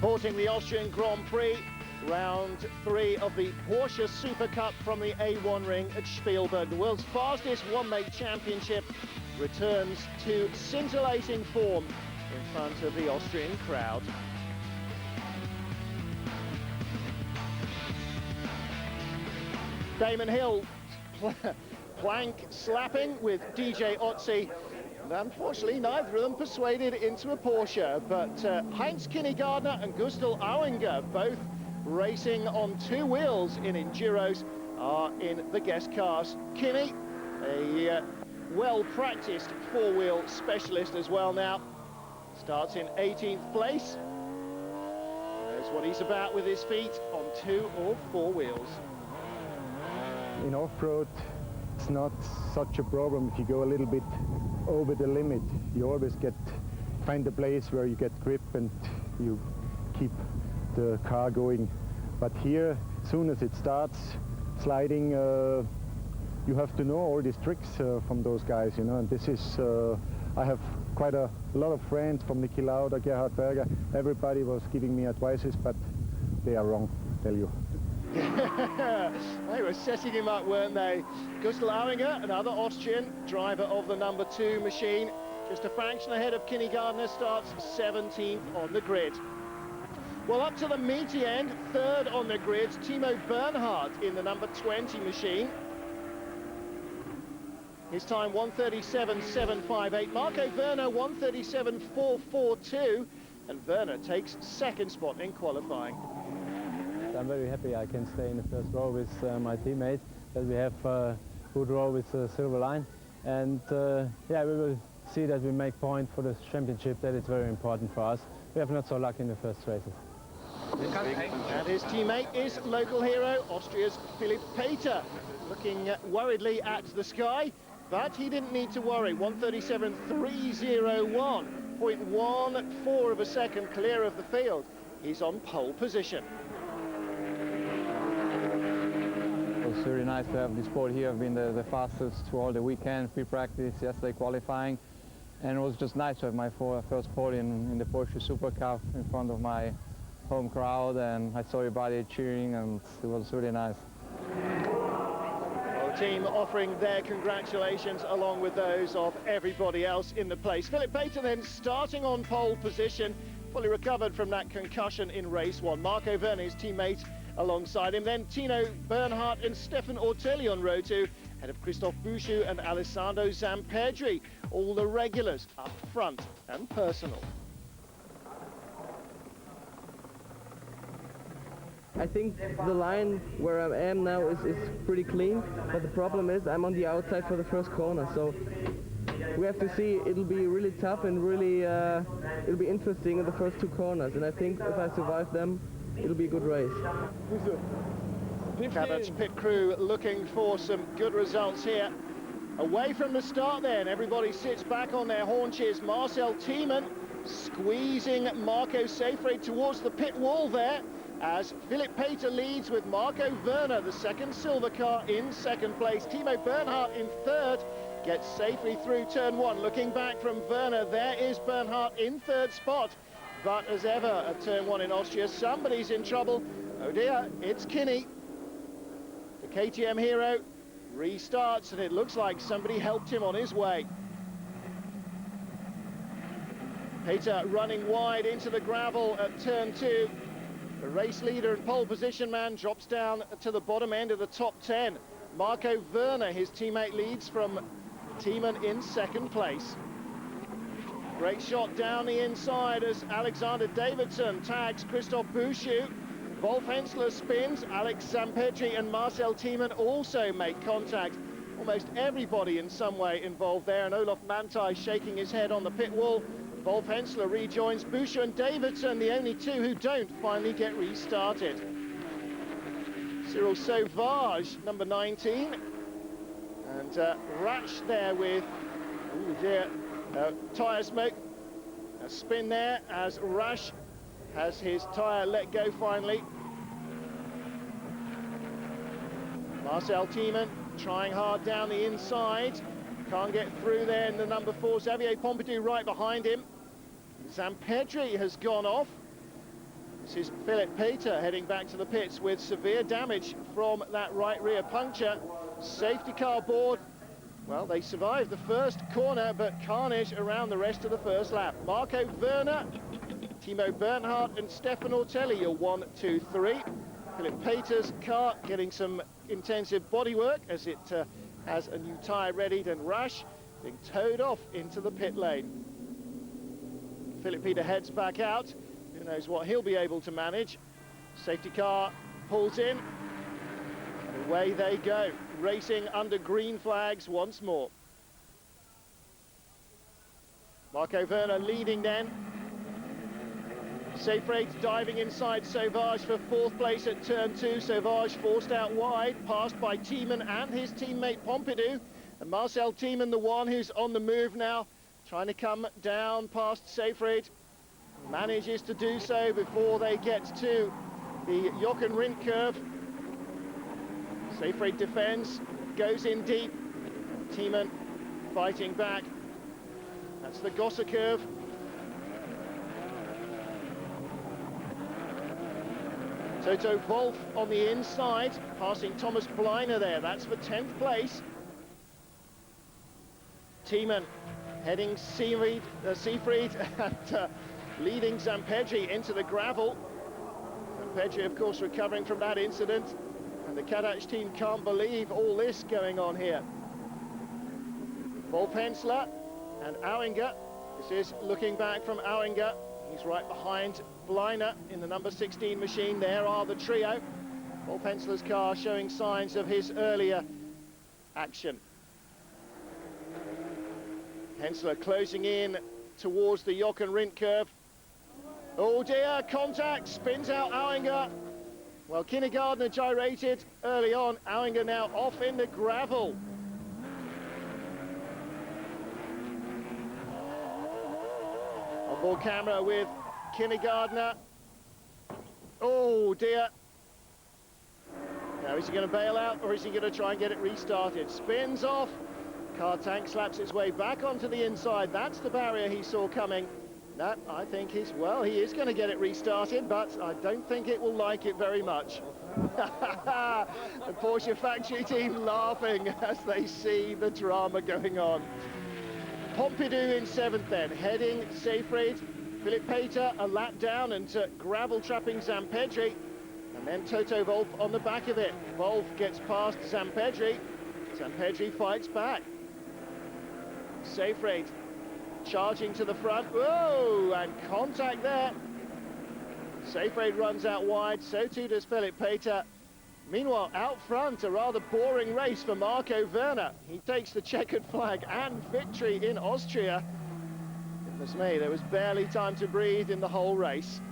Supporting the Austrian Grand Prix, round 3 of the Porsche Super Cup from the A1 ring at Spielberg. The world's fastest one-make championship returns to scintillating form in front of the Austrian crowd. Damon Hill plank slapping with DJ Otzi. And unfortunately, neither of them persuaded into a Porsche, but Heinz Kinney-Gardner and Gustav Auinger, both racing on 2 wheels in Enduros, are in the guest cars. Kinney, a well-practiced 4-wheel specialist as well now, starts in 18th place. Knows what he's about with his feet on 2 or 4 wheels. In off-road, it's not such a problem if you go a little bit over the limit. You always find a place where you get grip and you keep the car going. But here, as soon as it starts sliding, you have to know all these tricks from those guys, you know. And this is, I have quite a lot of friends from Niki Lauda, Gerhard Berger. Everybody was giving me advices, but they are wrong, I tell you. They were setting him up, weren't they? Gustav Auinger, another Austrian driver of the number 2 machine, just a fraction ahead of Kinney-Gardner, starts 17th on the grid. Well, up to the meaty end, 3rd on the grid, Timo Bernhard in the number 20 machine. His time 1:37.758. Marco Werner 1:37.442, and Werner takes 2nd spot in qualifying. I'm very happy I can stay in the first row with my teammates, that we have a good row with the silver line. And yeah, we will see that we make point for the championship. That is very important for us. We have not so lucky in the first races. And his teammate is local hero, Austria's Philipp Peter, looking worriedly at the sky, but he didn't need to worry. 1:37.301, 0.14 of a second clear of the field. He's on pole position. It's really nice to have this pole here. I've been the fastest throughout the weekend, pre-practice, yesterday qualifying, and it was just nice to have my first pole in the Porsche Super Cup in front of my home crowd, and I saw everybody cheering, and it was really nice. Well, the team offering their congratulations along with those of everybody else in the place. Philipp Peter then starting on pole position, fully recovered from that concussion in race 1. Marco Werner, his teammate, alongside him. Then Timo Bernhard and Stefan Ortelli on row 2, ahead of Christoph Bouchou and Alessandro Zampedri. All the regulars up front and personal. I think the line where I am now is pretty clean, but the problem is I'm on the outside for the first corner, so we have to see. It'll be really tough and really it'll be interesting in the first 2 corners, and I think if I survive them, it'll be a good race. Cabot's pit crew looking for some good results here. Away from the start then, everybody sits back on their haunches. Marcel Thiemann squeezing Marco Seifried towards the pit wall there, as Philipp Peter leads with Marco Werner, the 2nd silver car, in 2nd place. Timo Bernhard in 3rd, gets safely through turn 1. Looking back from Werner, there is Bernhard in 3rd spot. But as ever at turn 1 in Austria, somebody's in trouble. Oh dear, it's Kinney. The KTM hero restarts, and it looks like somebody helped him on his way. Peter running wide into the gravel at turn 2. The race leader and pole position man drops down to the bottom end of the top 10. Marco Werner, his teammate, leads from Thiemann in 2nd place. Great shot down the inside as Alexander Davidson tags Christoph Bouchou. Wolf Hensler spins, Alex Zampedri and Marcel Thiemann also make contact. Almost everybody in some way involved there, and Olaf Mantai shaking his head on the pit wall. Wolf Hensler rejoins Bouchou and Davidson, the only 2 who don't finally get restarted. Cyril Sauvage, number 19, and Ratch there with, ooh dear, tyre smoke. A spin there as Rash has his tyre let go finally. Marcel Thiemann trying hard down the inside. Can't get through there in the number 4. Xavier Pompidou right behind him. Zampedri has gone off. This is Philip Peter heading back to the pits with severe damage from that right rear puncture. Safety car board. Well, they survived the first corner, but carnage around the rest of the first lap. Marco Werner, Timo Bernhardt and Stefan Ortelli, your 1, 2, 3. Philip Peter's car getting some intensive bodywork as it has a new tyre readied, and Rasch being towed off into the pit lane. Philip Peter heads back out. Who knows what he'll be able to manage. Safety car pulls in. Away they go, racing under green flags once more. Marco Werner leading then. Seyfried diving inside Sauvage for 4th place at turn 2. Sauvage forced out wide, passed by Thiemann and his teammate Pompidou. And Marcel Thiemann, the one who's on the move now, trying to come down past Seyfried. Manages to do so before they get to the Jochen Rindt curve. Seyfried defends, goes in deep. Thiemann fighting back. That's the Gosser curve. Toto Wolff on the inside, passing Thomas Bleiner there. That's for 10th place. Thiemann heading Seyfried and leading Zampedri into the gravel. Zampedri, of course, recovering from that incident. And the Kadach team can't believe all this going on here. Wolf Hensler and Auinger. This is looking back from Auinger. He's right behind Bleiner in the number 16 machine. There are the trio. Wolf Hensler's car showing signs of his earlier action. Hensler closing in towards the Jochen Rindt curve. Oh dear, contact, spins out Auinger. Well, Kindergartner gyrated early on. Auinger now off in the gravel. On-board camera with Kindergartner. Oh dear. Now is he going to bail out, or is he going to try and get it restarted? Spins off. Car tank slaps its way back onto the inside. That's the barrier he saw coming. No, I think he is going to get it restarted, but I don't think it will like it very much. The Porsche factory team laughing as they see the drama going on. Pompidou in 7th then, heading Seyfried. Philip Peter a lap down and gravel trapping Zampedri. And then Toto Wolff on the back of it. Wolff gets past Zampedri. Zampedri fights back. Seyfried charging to the front. Whoa, and contact there. Seyfried runs out wide, so too does Philip Peter. Meanwhile, out front, a rather boring race for Marco Werner. He takes the checkered flag and victory in Austria. Goodness me, there was barely time to breathe in the whole race.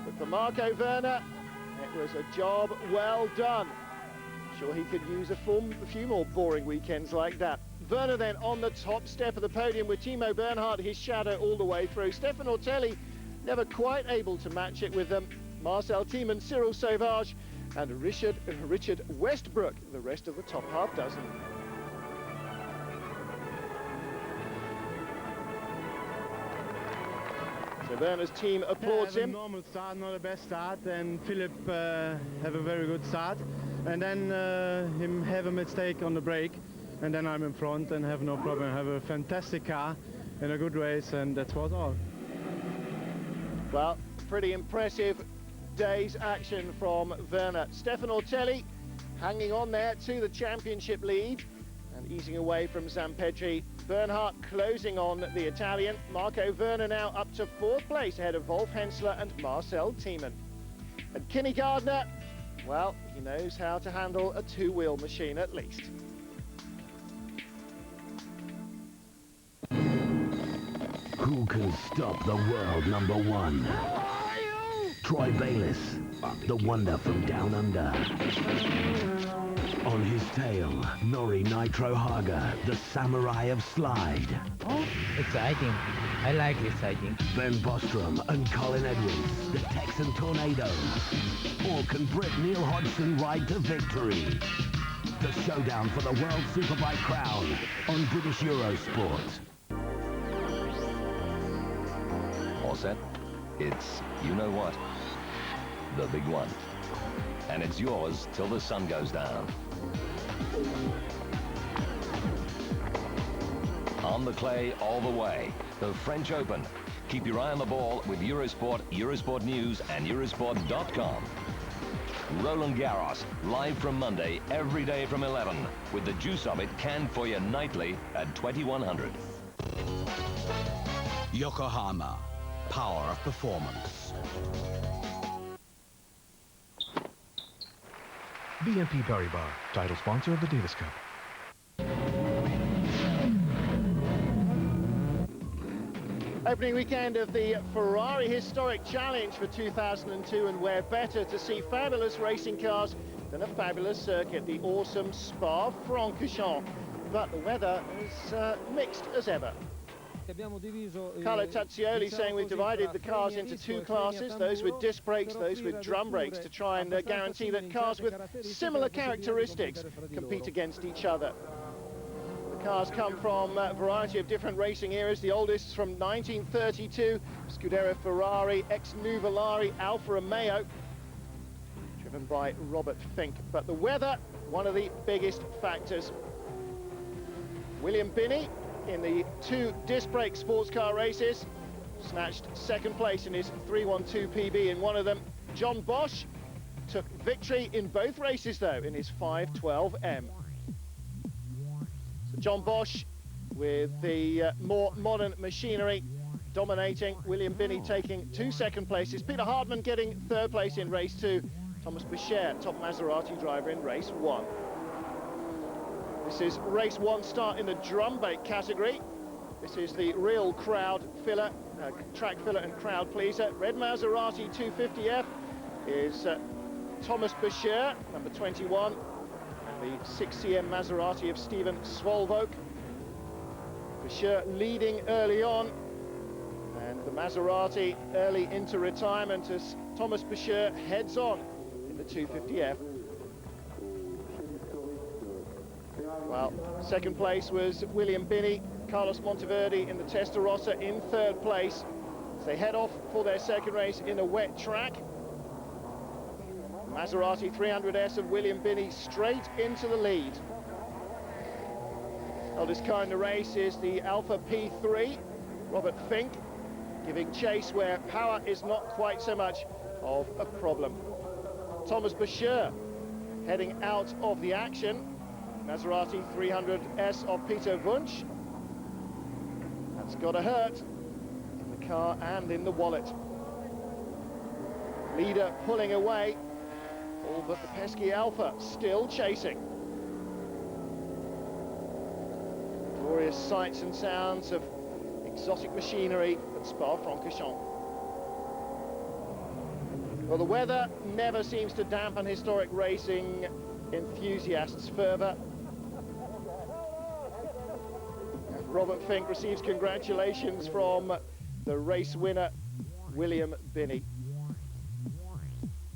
But for Marco Werner, it was a job well done. Sure he could use a few more boring weekends like that. Werner then on the top step of the podium with Timo Bernhardt, his shadow all the way through. Stefan Ortelli never quite able to match it with them. Marcel Thiemann, Cyril Sauvage and Richard Westbrook, the rest of the top half dozen. So Werner's team applauds him. A normal start, not a best start, and Philip have a very good start. And then him have a mistake on the brake, and then I'm in front and have no problem. I have a fantastic car and a good race, and that was all. Well, pretty impressive day's action from Werner. Stefan Ortelli hanging on there to the championship lead and easing away from Zampedri. Bernhardt closing on the Italian. Marco Werner now up to 4th place ahead of Wolf Hensler and Marcel Thiemann. And Kenny Gardner, well, he knows how to handle a two-wheel machine at least. Who can stop the world number one? Troy Bayliss, the wonder from down under. On his tail, Nori Nitro Haga, the samurai of slide. Oh, exciting. I like exciting. Ben Bostrom and Colin Edwards, the Texan Tornado. Or can Brit Neil Hodgson ride to victory? The showdown for the World Superbike crown on British Eurosport. All set? It's you know what. the big one. And it's yours till the sun goes down. On the clay all the way, the French Open. Keep your eye on the ball with Eurosport, Eurosport News and Eurosport.com. Roland Garros, live from Monday, every day from 11, with the juice of it canned for you nightly at 2100. Yokohama, power of performance. BNP Paribas, title sponsor of the Davis Cup. Opening weekend of the Ferrari Historic Challenge for 2002, and where better to see fabulous racing cars than a fabulous circuit, the awesome Spa-Francorchamps. But the weather is mixed as ever. Carlo Tazzioli saying we've divided the cars into two classes, those with disc brakes, those with drum brakes, to try and guarantee that cars with similar characteristics compete against each other. The cars come from a variety of different racing eras, the oldest from 1932, Scuderia Ferrari, ex-Nuvolari, Alfa Romeo, driven by Robert Fink. But the weather, one of the biggest factors. William Binney, in the two disc brake sports car races, snatched second place in his 312 PB in one of them. John Bosch took victory in both races though in his 512M. So John Bosch with the more modern machinery dominating, William Binney taking two second places, Peter Hardman getting third place in race 2, Thomas Boucher, top Maserati driver in race 1. This is race 1 start in the drum brake category. This is the real crowd filler, track filler and crowd pleaser. Red Maserati 250F is Thomas Boucher, number 21, and the 6CM Maserati of Steven Svolvok. Boucher leading early on, and the Maserati early into retirement as Thomas Boucher heads on in the 250F. Well, second place was William Binney, Carlos Monteverdi in the Testarossa in third place as they head off for their second race in a wet track. Maserati 300S of William Binney straight into the lead. Oldest car in the race is the Alfa P3, Robert Fink, giving chase where power is not quite so much of a problem. Thomas Boucher heading out of the action. Maserati 300S of Peter Wunsch. That's got to hurt in the car and in the wallet. Leader pulling away, all but the pesky Alfa still chasing. Glorious sights and sounds of exotic machinery at Spa-Francorchamps. Well, the weather never seems to dampen historic racing enthusiasts' fervour. Robert Fink receives congratulations from the race winner, William Binney.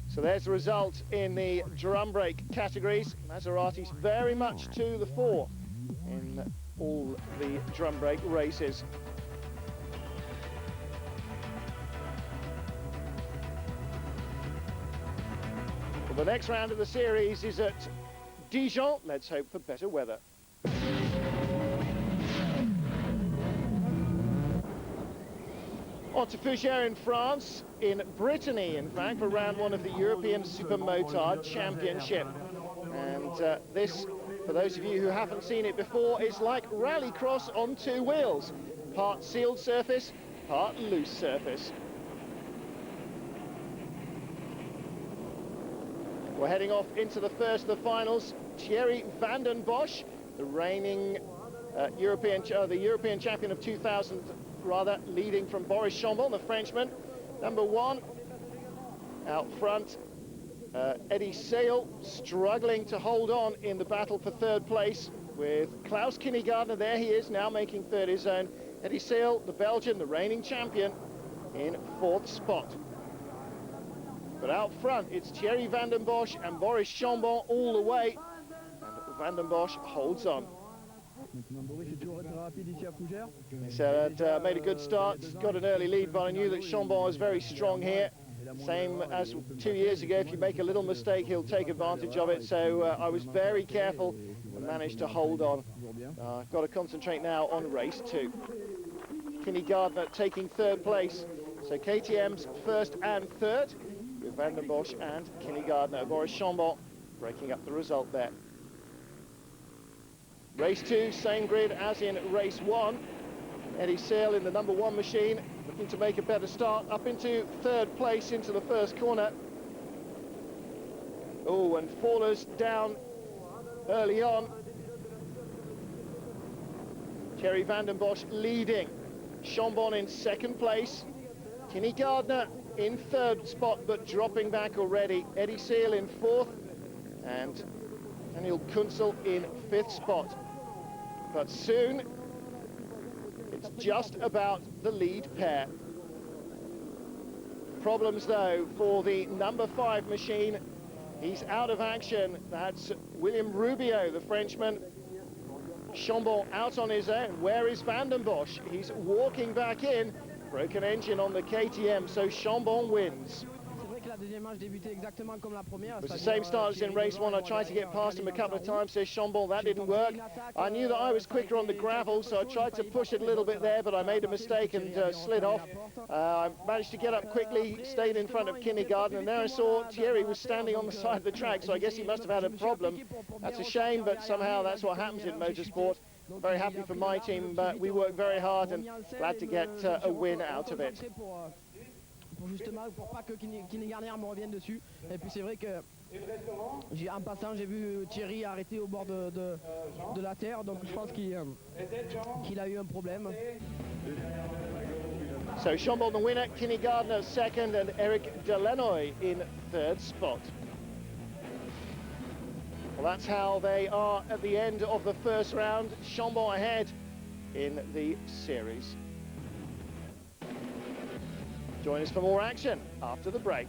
So there's the result in the drum brake categories. Maseratis very much to the fore in all the drum brake races. Well, the next round of the series is at Dijon. Let's hope for better weather. On to Fougères in France, in Brittany, in fact, for round 1 of the European Supermotard Championship. And this, for those of you who haven't seen it before, is like rallycross on 2 wheels. Part sealed surface, part loose surface. We're heading off into the first of the finals. Thierry van den Bosch, the reigning European champion of 2000, leading from Boris Chambon, the Frenchman. Number 1 out front, Eddie Sale struggling to hold on in the battle for third place with Klaus Kinnegartner. There he is now, making third his own. Eddie Sale, the Belgian, the reigning champion, in 4th spot. But out front, it's Thierry van den Bosch and Boris Chambon all the way, and van den Bosch holds on. He said, made a good start, got an early lead, but I knew that Chambon was very strong here. Same as 2 years ago, if you make a little mistake, he'll take advantage of it. So I was very careful and managed to hold on. I've got to concentrate now on race 2. Kinney Gardner taking 3rd place. So KTM's 1st and 3rd with Van den Bosch and Kinney Gardner. Boris Chambon breaking up the result there. Race 2, same grid as in race 1. Eddie Searle in the number 1 machine, looking to make a better start, up into 3rd place into the first corner. Oh, and fallers down early on. Thierry Van den Bosch leading. Chambon in 2nd place. Kinney Gardner in 3rd spot, but dropping back already. Eddie Searle in 4th, and Daniel Kunzel in 5th spot. But soon, it's just about the lead pair. Problems, though, for the number 5 machine. He's out of action. That's William Rubio, the Frenchman. Chambon out on his own. Where is Van den Bosch? He's walking back in. Broken engine on the KTM, so Chambon wins. It was the same start as in race 1. I tried to get past him a couple of times, says Chambon. That didn't work. I knew that I was quicker on the gravel, so I tried to push it a little bit there, but I made a mistake and slid off. I managed to get up quickly, stayed in front of Kinney Gardner, and there I saw Thierry was standing on the side of the track, so I guess he must have had a problem. That's a shame, but somehow that's what happens in motorsport. Very happy for my team, but we worked very hard and glad to get a win out of it. Justement pour pas que Kinney Gardner me revienne dessus. Et puis c'est vrai que en passant j'ai vu Thierry arrêter au bord de la terre, donc je pense qu'il a eu un problème. So Chambon the winner, Kinney Gardner 2nd, and Eric Delanoy in 3rd spot. Well, that's how they are at the end of the first round. Chambon ahead in the series. Join us for more action after the break.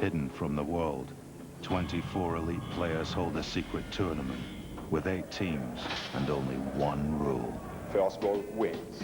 Hidden from the world, 24 elite players hold a secret tournament with 8 teams and only one rule. First ball wins.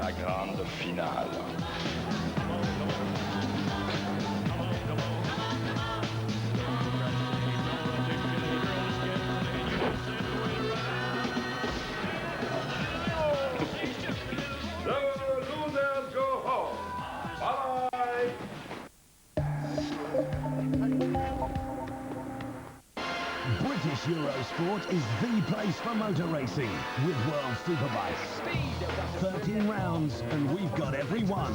La grande finale. The losers go home. Bye-bye. British Eurosport is the place for motor racing with World Superbikes. 13 rounds and we've got every one.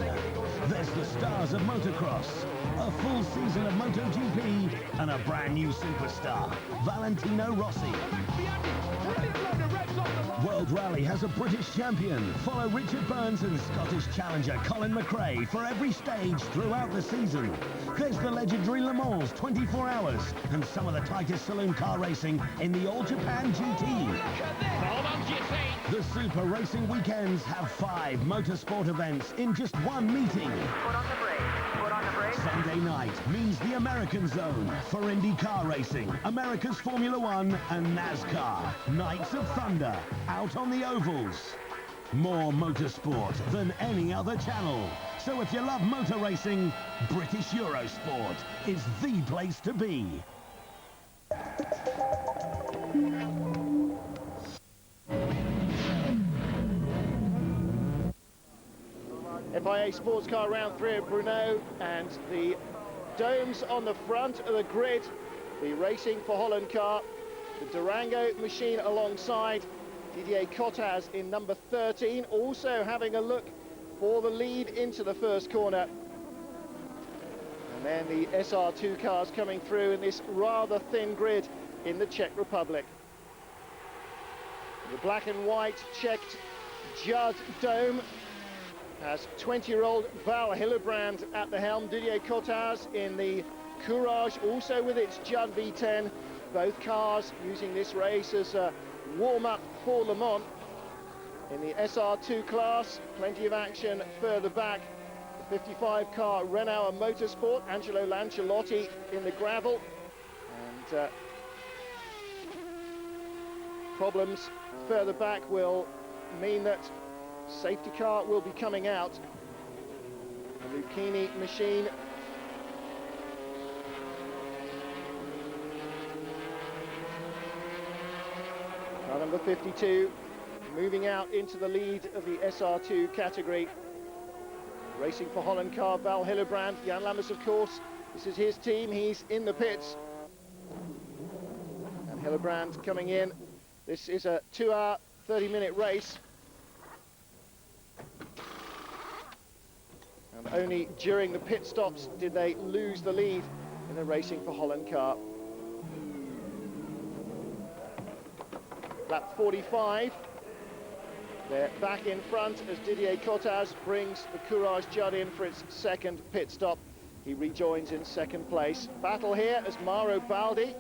There's the stars of motocross, a full season of MotoGP and a brand new superstar, Valentino Rossi. World Rally has a British champion. Follow Richard Burns and Scottish challenger Colin McRae for every stage throughout the season. There's the legendary Le Mans 24 hours and some of the tightest saloon car racing in the All Japan GT. The Super Racing Weekends have 5 motorsport events in just one meeting. Sunday night means the American Zone for Indy car racing, America's Formula One and NASCAR. Nights of Thunder, out on the ovals. More motorsport than any other channel. So if you love motor racing, British Eurosport is the place to be. FIA Sports Car Round 3 at Brno, and the domes on the front of the grid. The Racing for Holland car, the Durango machine alongside. Didier Cottaz in number 13, also having a look for the lead into the first corner. And then the SR2 cars coming through in this rather thin grid in the Czech Republic. The black and white checked Judd Dome has 20-year-old Val Hillebrand at the helm. Didier Cottaz in the Courage, also with its Judd V10. Both cars using this race as a warm-up for Le Mans. In the SR2 class, plenty of action further back. The 55 car Renault Motorsport, Angelo Lanciolotti in the gravel. And problems further back will mean that safety car will be coming out. The Lucchini machine. Car number 52 moving out into the lead of the SR2 category. Racing for Holland car Val Hillebrand. Jan Lammers, of course, this is his team. He's in the pits. And Hillebrand coming in. This is a 2-hour, 30-minute race. And only during the pit stops did they lose the lead in the Racing for Holland car. Lap 45. They're back in front as Didier Cottaz brings the Courage Judd in for its second pit stop. He rejoins in second place. Battle here as Mauro Baldi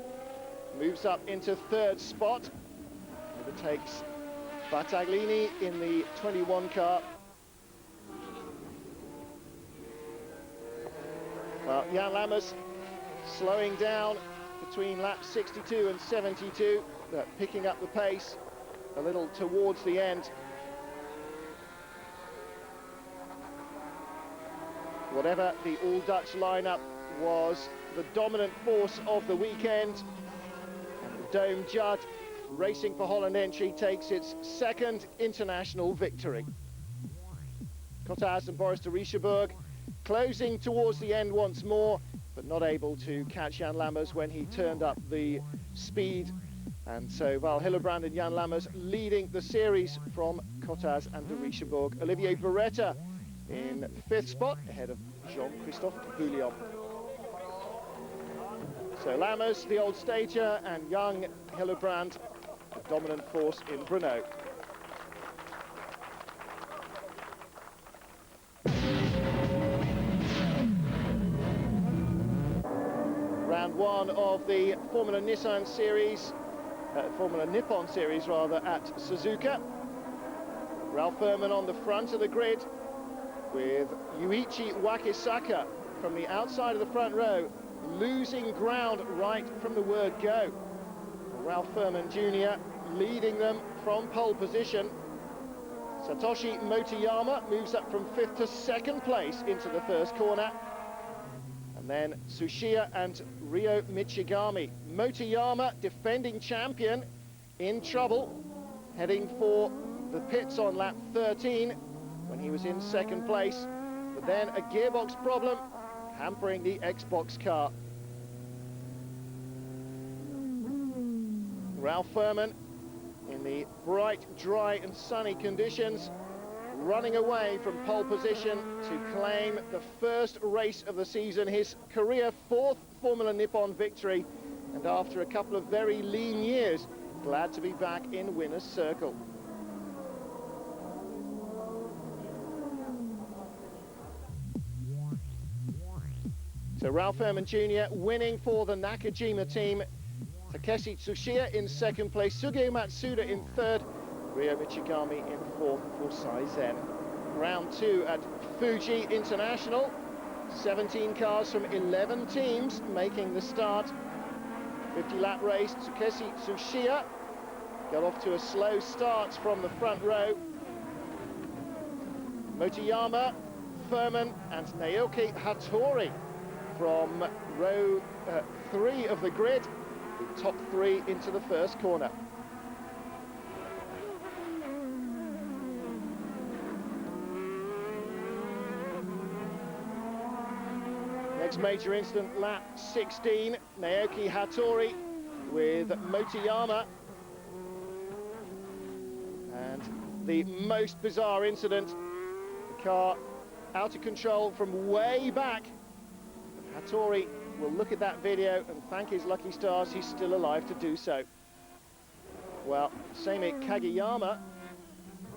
moves up into third spot. Overtakes Battaglini in the 21 car. Well, Jan Lammers slowing down between laps 62 and 72, picking up the pace a little towards the end. Whatever the all-Dutch lineup was the dominant force of the weekend. And the Dome Judd Racing for Holland entry takes its second international victory. Cottaz and Boris de Richebourg closing towards the end once more, but not able to catch Jan Lammers when he turned up the speed. And so Val Hillebrand and Jan Lammers leading the series from Cottaz and de Richebourg. Olivier Beretta in fifth spot, ahead of Jean-Christophe Bouillon. So Lammers, the old stager, and young Hillebrand, the dominant force in Brno. Round one of the Formula Nippon series rather, at Suzuka. Ralph Furman on the front of the grid with Yuichi Wakisaka from the outside of the front row, losing ground right from the word go. Ralph Furman Jr. leading them from pole position. Satoshi Motoyama moves up from 5th to 2nd place into the first corner. And then Tsuchiya and Ryo Michigami. Motoyama, defending champion, in trouble, heading for the pits on lap 13 when he was in 2nd place. But then a gearbox problem hampering the Xbox car. Ralph Furman in the bright, dry and sunny conditions, running away from pole position to claim the first race of the season, his career 4th Formula Nippon victory, and after a couple of very lean years, glad to be back in winner's circle. So Ralph Furman Jr. winning for the Nakajima team. Takeshi Tsuchiya in 2nd place, Sugeo Matsuda in 3rd, Ryo Michigami in 4th for Saizen. Round 2 at Fuji International. 17 cars from 11 teams making the start. 50-lap race. Takeshi Tsuchiya got off to a slow start from the front row. Motoyama, Furman and Naoki Hattori from row 3 of the grid, the top 3 into the first corner. Next major incident, lap 16, Naoki Hattori with Motoyama. And the most bizarre incident, the car out of control from way back. Hattori will look at that video and thank his lucky stars he's still alive to do so. Well, Seimi Kageyama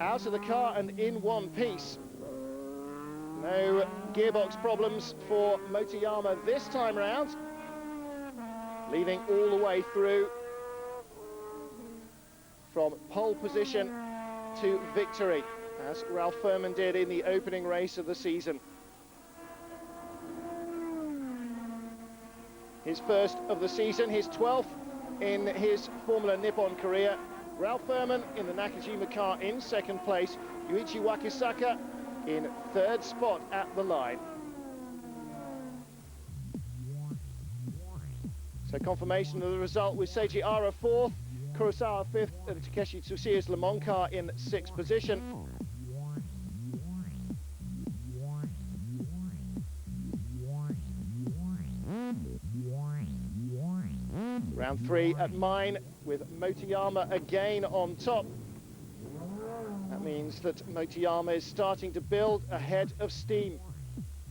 out of the car and in one piece. No gearbox problems for Motoyama this time round, leading all the way through from pole position to victory, as Ralph Furman did in the opening race of the season. His first of the season, his 12th in his Formula Nippon career. Ralph Furman in the Nakajima car in second place, Yuichi Wakisaka in third spot at the line. So confirmation of the result with Seiji Ara fourth, Kurosawa fifth, and Takeshi Tsushiya's Le Mans car in sixth position. Round three at Mine with Motoyama again on top. That means that Motoyama is starting to build ahead of steam,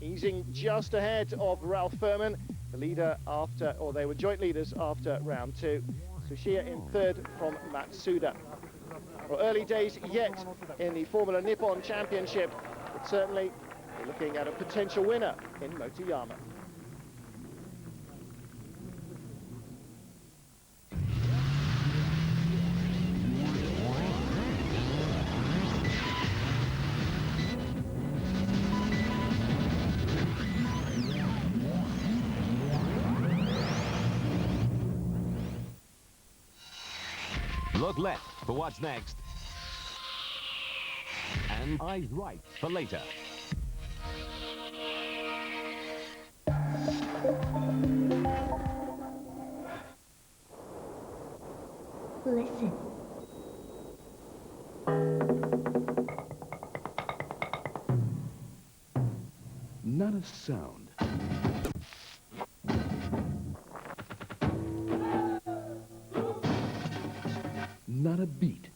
easing just ahead of Ralph Furman, the leader after, or they were joint leaders after round two. Tsushiya in third from Matsuda. Well, early days yet in the Formula Nippon Championship, but certainly we're looking at a potential winner in Motoyama. Look left for what's next, and eyes right for later. Listen. Not a sound. Not a beat.